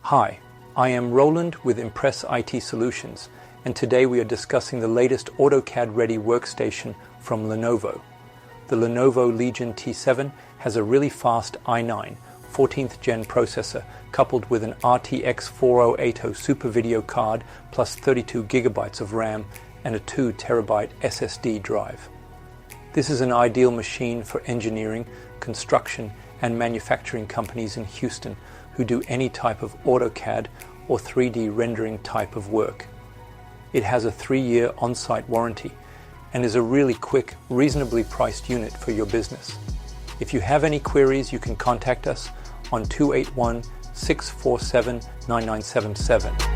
Hi, I am Roland with Impress IT Solutions, and today we are discussing the latest AutoCAD-ready workstation from Lenovo. The Lenovo Legion T7 has a really fast i9 14th gen processor coupled with an RTX 4080 Super Video card plus 32 GB of RAM and a 2 TB SSD drive. This is an ideal machine for engineering, construction, and manufacturing companies in Houston who do any type of AutoCAD or 3D rendering type of work. It has a 3-year on-site warranty and is a really quick, reasonably priced unit for your business. If you have any queries, you can contact us on 281-647-9977.